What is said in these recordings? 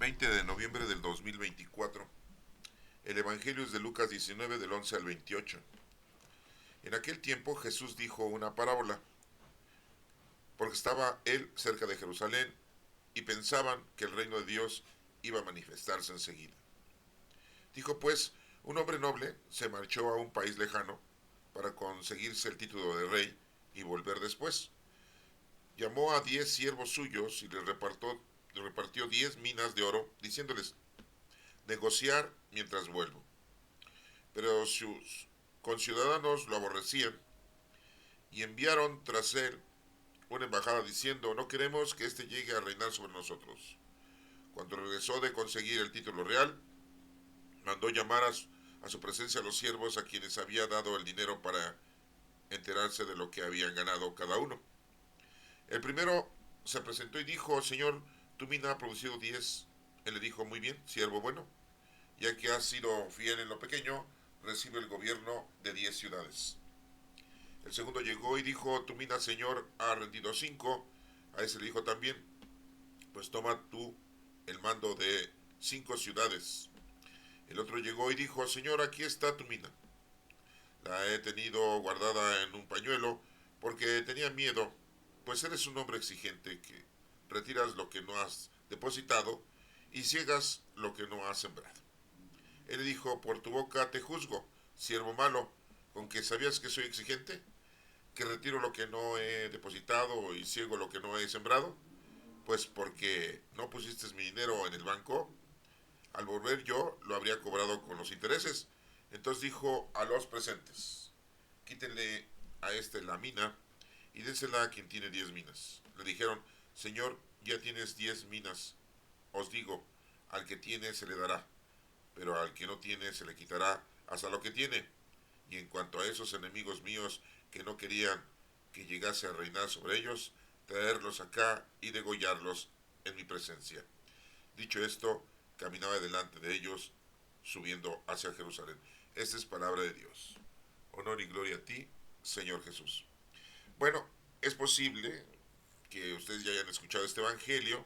20 de noviembre del 2024. El Evangelio es de Lucas 19 del 11 al 28. En aquel tiempo Jesús dijo una parábola, porque estaba él cerca de Jerusalén y pensaban que el reino de Dios iba a manifestarse enseguida. Dijo pues, un hombre noble se marchó a un país lejano para conseguirse el título de rey y volver después. Llamó a 10 siervos suyos y les repartió 10 minas de oro, diciéndoles, negociar mientras vuelvo. Pero sus conciudadanos lo aborrecían y enviaron tras él una embajada diciendo, no queremos que éste llegue a reinar sobre nosotros. Cuando regresó de conseguir el título real, mandó llamar a su presencia a los siervos a quienes había dado el dinero para enterarse de lo que habían ganado cada uno. El primero se presentó y dijo, Señor, tu mina ha producido 10. Él le dijo, muy bien, siervo bueno, ya que has sido fiel en lo pequeño, recibe el gobierno de 10 ciudades. El segundo llegó y dijo, tu mina, Señor, ha rendido 5. A ese le dijo también, pues toma tú el mando de 5 ciudades. El otro llegó y dijo, Señor, aquí está tu mina. La he tenido guardada en un pañuelo porque tenía miedo, pues eres un hombre exigente que retiras lo que no has depositado y ciegas lo que no has sembrado. Él le dijo, por tu boca te juzgo, siervo malo, con que sabías que soy exigente, que retiro lo que no he depositado y ciego lo que no he sembrado, pues porque no pusiste mi dinero en el banco, al volver yo lo habría cobrado con los intereses. Entonces dijo a los presentes, quítenle a este la mina y désela a quien tiene 10 minas. Le dijeron, Señor, ya tienes 10 minas. Os digo, al que tiene se le dará, pero al que no tiene se le quitará hasta lo que tiene. Y en cuanto a esos enemigos míos que no querían que llegase a reinar sobre ellos, traerlos acá y degollarlos en mi presencia. Dicho esto, caminaba delante de ellos, subiendo hacia Jerusalén. Esta es palabra de Dios. Honor y gloria a ti, Señor Jesús. Bueno, es posible que ustedes ya hayan escuchado este evangelio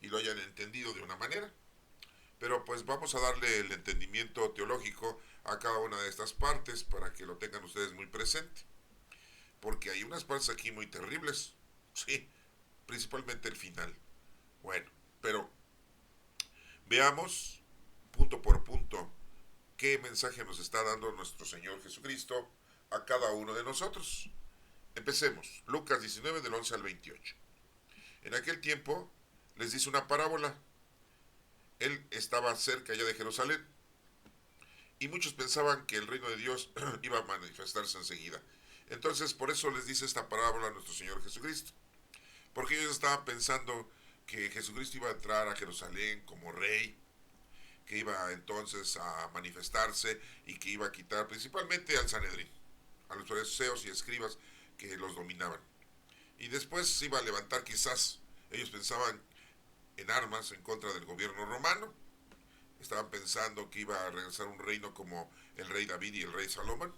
y lo hayan entendido de una manera, pero pues vamos a darle el entendimiento teológico a cada una de estas partes para que lo tengan ustedes muy presente, porque hay unas partes aquí muy terribles, sí, principalmente el final. Bueno, pero veamos punto por punto qué mensaje nos está dando nuestro Señor Jesucristo a cada uno de nosotros. Empecemos, Lucas 19 del 11 al 28. En aquel tiempo les dice una parábola. Él estaba cerca ya de Jerusalén y muchos pensaban que el reino de Dios iba a manifestarse enseguida. Entonces por eso les dice esta parábola a nuestro Señor Jesucristo, porque ellos estaban pensando que Jesucristo iba a entrar a Jerusalén como rey, que iba entonces a manifestarse y que iba a quitar principalmente al Sanedrín, a los fariseos y escribas que los dominaban. Y después se iba a levantar quizás, ellos pensaban, en armas en contra del gobierno romano. Estaban pensando que iba a regresar un reino como el rey David y el rey Salomón.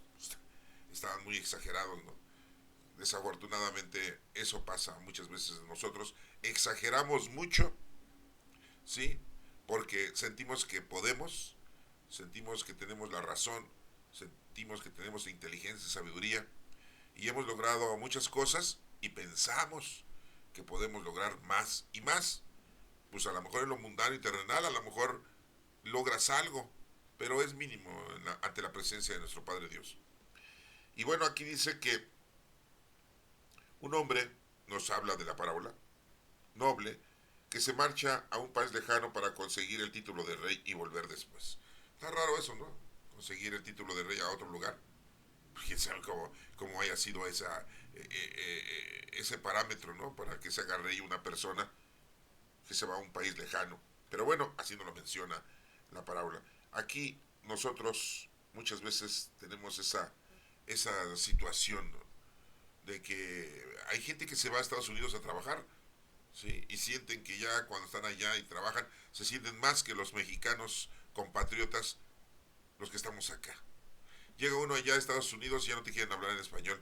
Estaban muy exagerados, ¿no? Desafortunadamente eso pasa muchas veces en nosotros. Exageramos mucho, ¿sí? Porque sentimos que podemos, sentimos que tenemos la razón, sentimos que tenemos inteligencia y sabiduría y hemos logrado muchas cosas y pensamos que podemos lograr más y más. Pues a lo mejor en lo mundano y terrenal, a lo mejor logras algo, pero es mínimo ante la presencia de nuestro Padre Dios. Y bueno, aquí dice que un hombre, nos habla de la parábola, noble, que se marcha a un país lejano para conseguir el título de rey y volver después. Está raro eso, ¿no? Conseguir el título de rey a otro lugar. Quién sabe cómo haya sido ese parámetro, ¿no? Para que se haga rey una persona que se va a un país lejano. Pero bueno, así nos lo menciona la parábola. Aquí nosotros muchas veces tenemos esa situación, ¿no? De que hay gente que se va a Estados Unidos a trabajar, ¿sí? Y sienten que ya cuando están allá y trabajan, se sienten más que los mexicanos compatriotas, los que estamos acá. Llega uno allá a Estados Unidos y ya no te quieren hablar en español,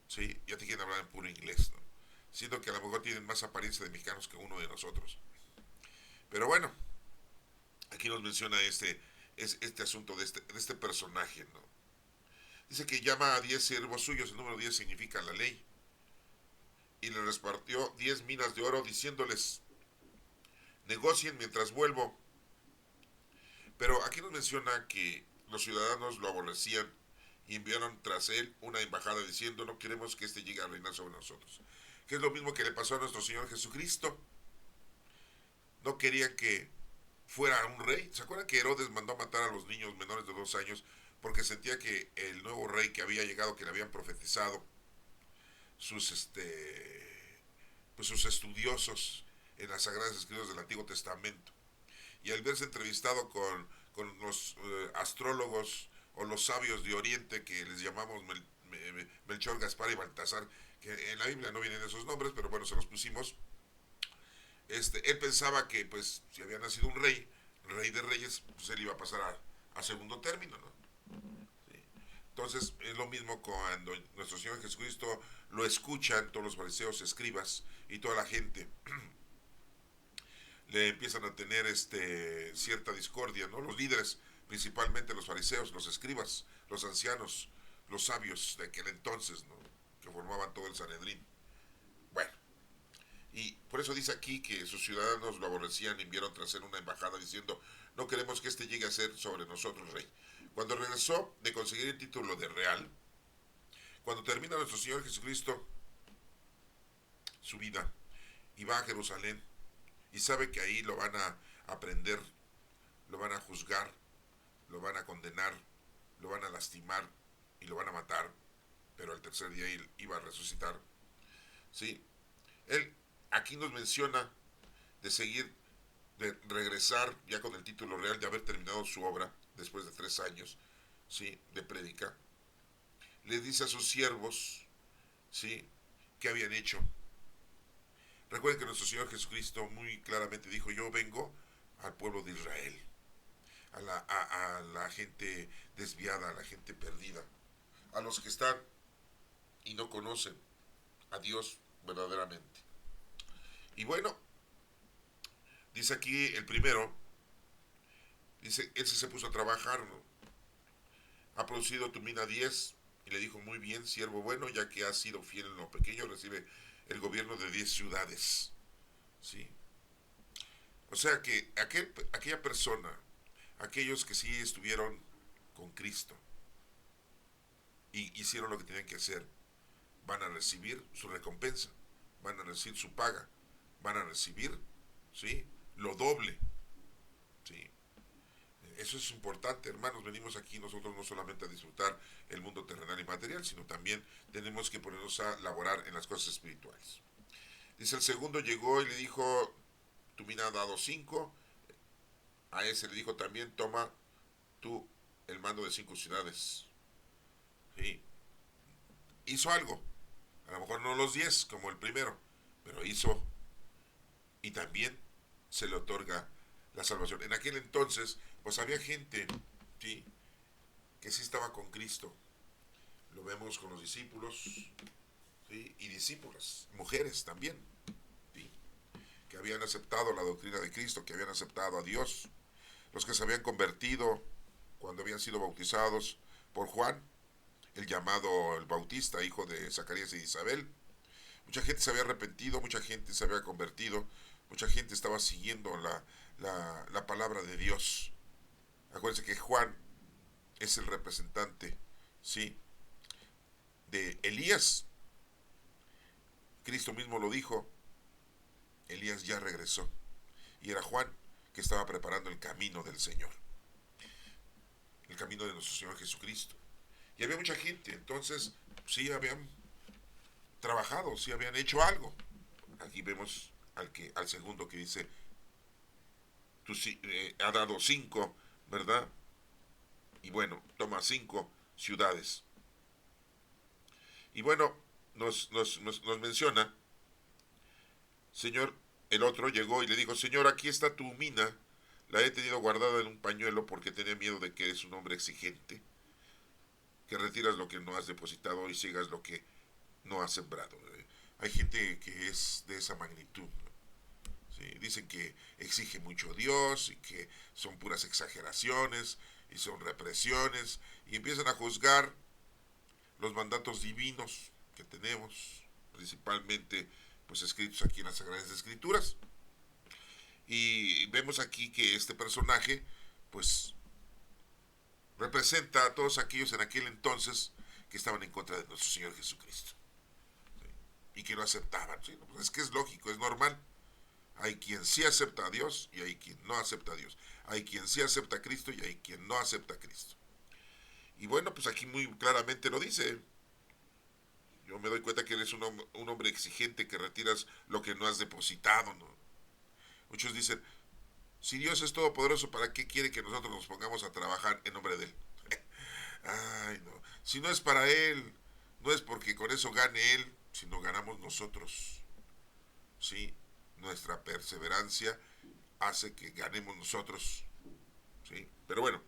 ¿sí? Ya te quieren hablar en puro inglés, ¿no? Siendo que a lo mejor tienen más apariencia de mexicanos que uno de nosotros. Pero bueno, aquí nos menciona este asunto de este personaje, ¿no? Dice que llama a 10 siervos suyos, el número 10 significa la ley, y le repartió 10 minas de oro diciéndoles, negocien mientras vuelvo. Pero aquí nos menciona que los ciudadanos lo aborrecían y enviaron tras él una embajada diciendo, no queremos que éste llegue a reinar sobre nosotros. Que es lo mismo que le pasó a nuestro Señor Jesucristo. No querían que fuera un rey. ¿Se acuerdan que Herodes mandó a matar a los niños menores de 2 años porque sentía que el nuevo rey que había llegado, que le habían profetizado sus pues sus estudiosos en las Sagradas Escrituras del Antiguo Testamento? Y al verse entrevistado con los astrólogos o los sabios de Oriente, que les llamamos Melchor, Gaspar y Baltasar, que en la Biblia no vienen esos nombres, pero bueno, se los pusimos. Él pensaba que, pues, si había nacido un rey, rey de reyes, pues él iba a pasar a segundo término, ¿no? Sí. Entonces, es lo mismo cuando nuestro Señor Jesucristo lo escuchan todos los fariseos, escribas y toda la gente. Le empiezan a tener cierta discordia, ¿no? Los líderes, principalmente los fariseos, los escribas, los ancianos, los sabios de aquel entonces, ¿no? Que formaban todo el Sanedrín. Bueno, y por eso dice aquí que sus ciudadanos lo aborrecían y enviaron tras él una embajada diciendo, no queremos que este llegue a ser sobre nosotros rey. Cuando regresó de conseguir el título de real, cuando termina nuestro Señor Jesucristo su vida y va a Jerusalén y sabe que ahí lo van a aprender, lo van a juzgar, lo van a condenar, lo van a lastimar y lo van a matar, pero al tercer día él iba a resucitar. ¿Sí? Él aquí nos menciona de seguir, de regresar ya con el título real, de haber terminado su obra después de 3 años, ¿sí? De prédica. Le dice a sus siervos, ¿sí? ¿Qué habían hecho? Recuerden que nuestro Señor Jesucristo muy claramente dijo, yo vengo al pueblo de Israel, a la gente desviada, a la gente perdida, a los que están y no conocen a Dios verdaderamente. Y bueno, dice aquí el primero, dice, él se puso a trabajar, ¿no? Ha producido tu mina 10 y le dijo, muy bien, siervo bueno, ya que has sido fiel en lo pequeño, recibe el gobierno de 10 ciudades. ¿Sí? O sea que aquella persona, aquellos que sí estuvieron con Cristo y hicieron lo que tenían que hacer, van a recibir su recompensa, van a recibir su paga, van a recibir, ¿sí? Lo doble. ¿Sí? Eso es importante, hermanos. Venimos aquí nosotros no solamente a disfrutar el mundo terrenal y material, sino también tenemos que ponernos a laborar en las cosas espirituales. Dice, el segundo llegó y le dijo, tu mina ha dado 5. A ese le dijo también, toma tú el mando de 5 ciudades. ¿Sí? Hizo algo. A lo mejor no los 10 como el primero, pero hizo. Y también se le otorga la salvación. En aquel entonces, pues había gente, ¿sí? Que sí estaba con Cristo. Lo vemos con los discípulos, ¿sí? Y discípulas, mujeres también, ¿sí? Que habían aceptado la doctrina de Cristo, que habían aceptado a Dios. Los que se habían convertido cuando habían sido bautizados por Juan, el llamado el Bautista, hijo de Zacarías y Isabel. Mucha gente se había arrepentido, mucha gente se había convertido, mucha gente estaba siguiendo la palabra de Dios. Acuérdense que Juan es el representante, ¿sí? De Elías. Cristo mismo lo dijo, Elías ya regresó. Y era Juan que estaba preparando el camino del Señor, el camino de nuestro Señor Jesucristo. Y había mucha gente, entonces sí habían trabajado, sí habían hecho algo. Aquí vemos al segundo que dice, tú ha dado 5, ¿verdad? Y bueno, toma 5 ciudades. Y bueno, nos menciona, Señor, el otro llegó y le dijo, Señor, aquí está tu mina, la he tenido guardada en un pañuelo porque tenía miedo de que eres un hombre exigente, que retiras lo que no has depositado y sigas lo que no has sembrado. Hay gente que es de esa magnitud, ¿no? ¿Sí? dicen que exige mucho Dios y que son puras exageraciones y son represiones, y empiezan a juzgar los mandatos divinos que tenemos, principalmente pues escritos aquí en las Sagradas Escrituras. Y vemos aquí que este personaje pues representa a todos aquellos en aquel entonces que estaban en contra de nuestro Señor Jesucristo, ¿sí? Y que lo aceptaban, ¿sí? Pues es que es lógico, es normal. Hay quien sí acepta a Dios y hay quien no acepta a Dios. Hay quien sí acepta a Cristo y hay quien no acepta a Cristo. Y bueno, pues aquí muy claramente lo dice. Yo me doy cuenta que eres un hombre exigente, que retiras lo que no has depositado, ¿no? Muchos dicen, si Dios es todopoderoso, ¿para qué quiere que nosotros nos pongamos a trabajar en nombre de Él? Ay, no. Si no es para Él, no es porque con eso gane Él, sino ganamos nosotros. ¿Sí? Nuestra perseverancia hace que ganemos nosotros. ¿Sí? Pero bueno,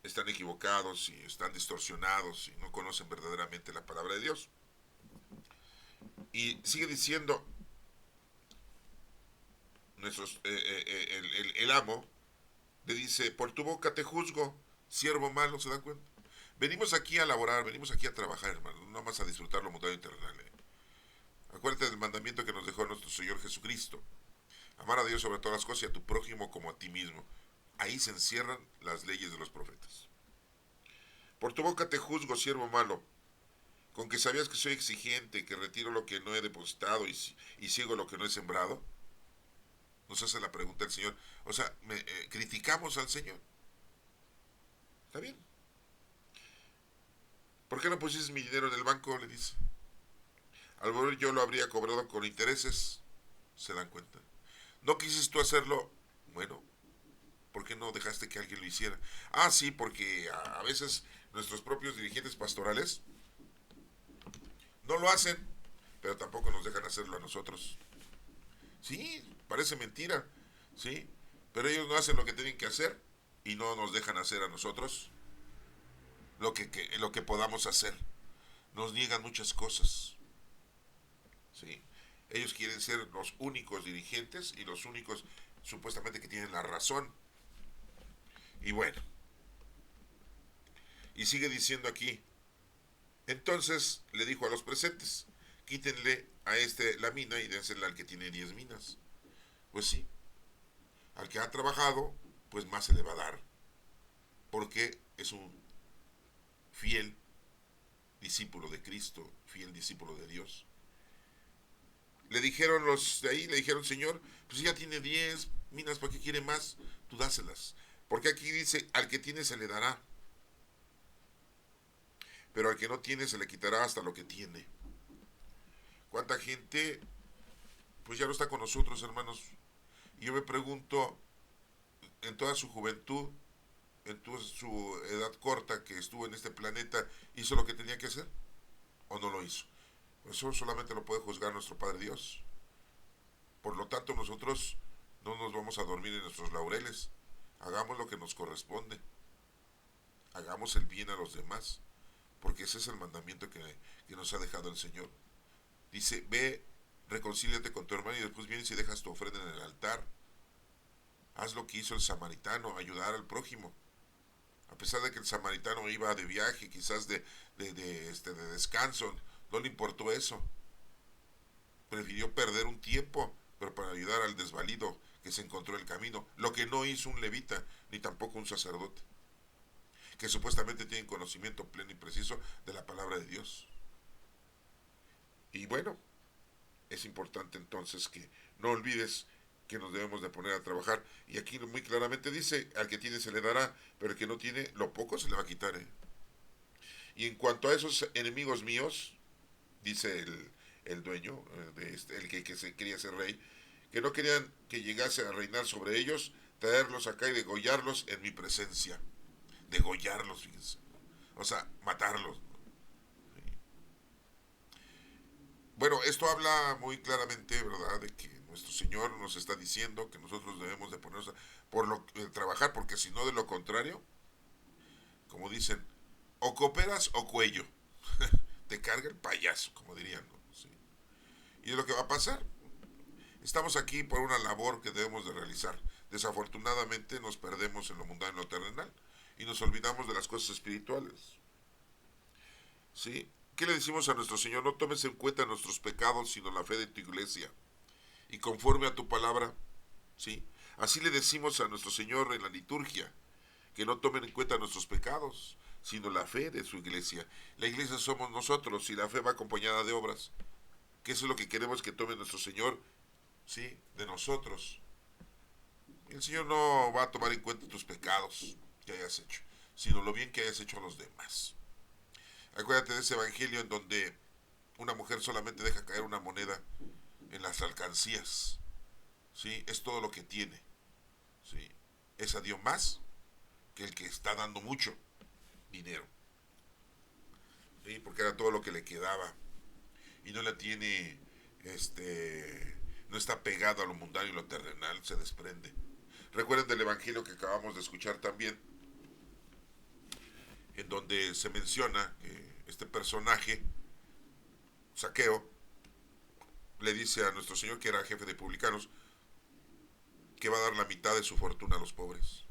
están equivocados y están distorsionados y no conocen verdaderamente la palabra de Dios. Y sigue diciendo el amo, le dice, por tu boca te juzgo, siervo malo. ¿Se dan cuenta? Venimos aquí a laborar, venimos aquí a trabajar, hermano, no más a disfrutar lo mundano y terrenal. Acuérdate del mandamiento que nos dejó nuestro Señor Jesucristo: amar a Dios sobre todas las cosas y a tu prójimo como a ti mismo. Ahí se encierran las leyes de los profetas. Por tu boca te juzgo, siervo malo, con que sabías que soy exigente, que retiro lo que no he depositado y ciego lo que no he sembrado. Nos hace la pregunta el Señor. O sea, criticamos al Señor. ¿Está bien? ¿Por qué no pusiste mi dinero en el banco? Le dice. Al volver yo lo habría cobrado con intereses. ¿Se dan cuenta? ¿No quisiste tú hacerlo? Bueno, ¿por qué no dejaste que alguien lo hiciera? Ah, sí, porque a veces nuestros propios dirigentes pastorales no lo hacen, pero tampoco nos dejan hacerlo a nosotros. Sí, parece mentira, sí, pero ellos no hacen lo que tienen que hacer y no nos dejan hacer a nosotros lo que podamos hacer. Nos niegan muchas cosas, sí. Ellos quieren ser los únicos dirigentes y los únicos supuestamente que tienen la razón. Y bueno, y sigue diciendo aquí, entonces le dijo a los presentes, quítenle a este la mina y dénsela al que tiene 10 minas. Pues sí, al que ha trabajado, pues más se le va a dar, porque es un fiel discípulo de Cristo, fiel discípulo de Dios. Le dijeron los de ahí, le dijeron, Señor, pues ya tiene 10 minas, ¿para qué quiere más? Tú dáselas. Porque aquí dice, al que tiene se le dará, pero al que no tiene se le quitará hasta lo que tiene. ¿Cuánta gente pues ya no está con nosotros, hermanos? Y yo me pregunto, en toda su juventud, en toda su edad corta que estuvo en este planeta, ¿hizo lo que tenía que hacer? ¿O no lo hizo? Eso solamente lo puede juzgar nuestro Padre Dios. Por lo tanto, nosotros no nos vamos a dormir en nuestros laureles. Hagamos lo que nos corresponde. Hagamos el bien a los demás. Porque ese es el mandamiento que nos ha dejado el Señor. Dice, ve, reconcíliate con tu hermano y después vienes y dejas tu ofrenda en el altar. Haz lo que hizo el samaritano, ayudar al prójimo. A pesar de que el samaritano iba de viaje, quizás de descanso, no le importó eso. Prefirió perder un tiempo, pero para ayudar al desvalido que se encontró en el camino. Lo que no hizo un levita, ni tampoco un sacerdote, que supuestamente tienen conocimiento pleno y preciso de la palabra de Dios. Y bueno, es importante entonces que no olvides que nos debemos de poner a trabajar. Y aquí muy claramente dice, al que tiene se le dará, pero el que no tiene, lo poco se le va a quitar. Y en cuanto a esos enemigos míos, dice el dueño, el que se quería ser rey, que no querían que llegase a reinar sobre ellos, traerlos acá y degollarlos en mi presencia. Degollarlos, fíjense. O sea, matarlos. Bueno, esto habla muy claramente, ¿verdad?, de que nuestro Señor nos está diciendo que nosotros debemos de ponernos trabajar, porque si no, de lo contrario, como dicen, o cooperas o cuello. Te carga el payaso, como dirían, ¿no? Sí. Y es lo que va a pasar. Estamos aquí por una labor que debemos de realizar. Desafortunadamente nos perdemos en lo mundano y en lo terrenal y nos olvidamos de las cosas espirituales. ¿Sí? ¿Qué le decimos a nuestro Señor? No tomes en cuenta nuestros pecados, sino la fe de tu iglesia. Y conforme a tu palabra, ¿sí? Así le decimos a nuestro Señor en la liturgia, que no tomen en cuenta nuestros pecados, sino la fe de su iglesia. La iglesia somos nosotros y la fe va acompañada de obras, que eso es lo que queremos que tome nuestro Señor, ¿sí? De nosotros. El Señor no va a tomar en cuenta tus pecados que hayas hecho, sino lo bien que hayas hecho a los demás. Acuérdate de ese evangelio en donde una mujer solamente deja caer una moneda en las alcancías, ¿sí? Es todo lo que tiene, ¿sí? Esa dio más que el que está dando mucho dinero, ¿sí? Porque era todo lo que le quedaba y no la tiene, no está pegado a lo mundano y lo terrenal, se desprende. Recuerden del evangelio que acabamos de escuchar también, en donde se menciona que este personaje, Saqueo, le dice a nuestro Señor, que era jefe de publicanos, que va a dar la mitad de su fortuna a los pobres.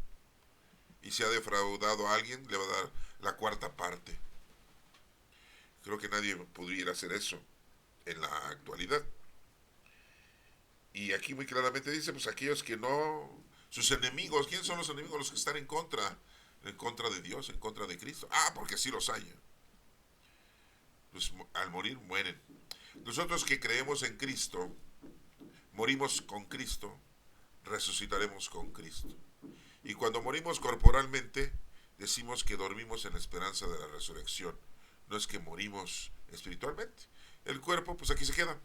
Y si ha defraudado a alguien, le va a dar la cuarta parte. Creo que nadie pudiera hacer eso en la actualidad. Y aquí muy claramente dice, pues aquellos que no, sus enemigos, ¿quiénes son los enemigos? Los que están en contra de Dios, en contra de Cristo. Ah, porque sí los hay. Pues al morir mueren. Nosotros que creemos en Cristo, morimos con Cristo, resucitaremos con Cristo. Y cuando morimos corporalmente, decimos que dormimos en la esperanza de la resurrección. No es que morimos espiritualmente. El cuerpo, pues aquí se queda.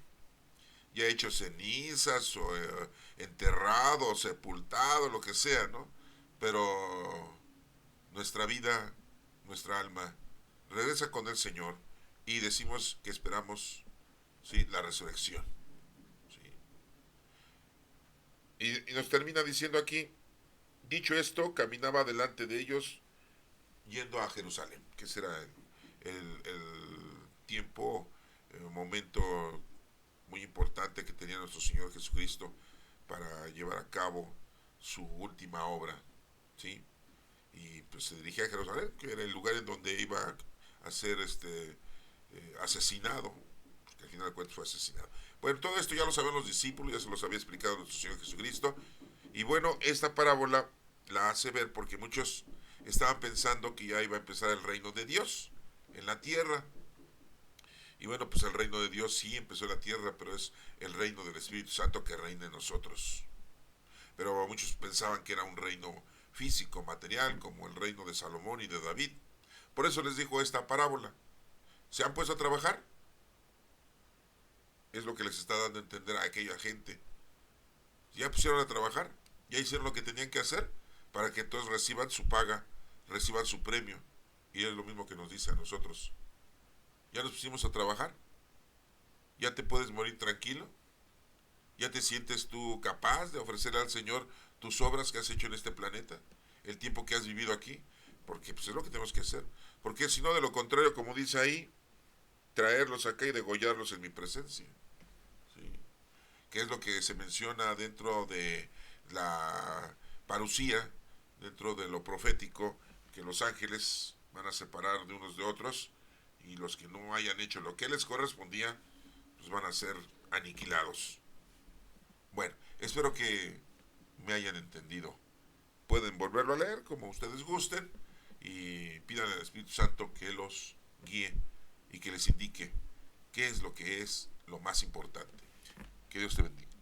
Ya hecho cenizas, o enterrado, sepultado, lo que sea, ¿no? Pero nuestra vida, nuestra alma, regresa con el Señor y decimos que esperamos, ¿sí?, la resurrección. ¿Sí? Y nos termina diciendo aquí, dicho esto, caminaba delante de ellos yendo a Jerusalén, que será el tiempo, el momento muy importante que tenía nuestro Señor Jesucristo para llevar a cabo su última obra, ¿sí? Y pues se dirigía a Jerusalén, que era el lugar en donde iba a ser asesinado, porque al final de cuentas fue asesinado. Bueno, todo esto ya lo sabían los discípulos, ya se los había explicado nuestro Señor Jesucristo. Y bueno, esta parábola la hace ver porque muchos estaban pensando que ya iba a empezar el reino de Dios en la tierra. Y bueno, pues el reino de Dios sí empezó en la tierra, pero es el reino del Espíritu Santo que reina en nosotros. Pero muchos pensaban que era un reino físico, material, como el reino de Salomón y de David. Por eso les dijo esta parábola. ¿Se han puesto a trabajar? Es lo que les está dando a entender a aquella gente. Ya pusieron a trabajar, ya hicieron lo que tenían que hacer para que todos reciban su paga, reciban su premio. Y es lo mismo que nos dice a nosotros. Ya nos pusimos a trabajar, ya te puedes morir tranquilo, ya te sientes tú capaz de ofrecer al Señor tus obras que has hecho en este planeta, el tiempo que has vivido aquí, porque pues es lo que tenemos que hacer. Porque si no, de lo contrario, como dice ahí, traerlos acá y degollarlos en mi presencia. ¿Sí? Que es lo que se menciona dentro de la parucía, dentro de lo profético, que los ángeles van a separar de unos de otros, y los que no hayan hecho lo que les correspondía, pues van a ser aniquilados. Bueno, espero que me hayan entendido. Pueden volverlo a leer como ustedes gusten y pidan al Espíritu Santo que los guíe y que les indique qué es lo que es lo más importante. Que Dios te bendiga.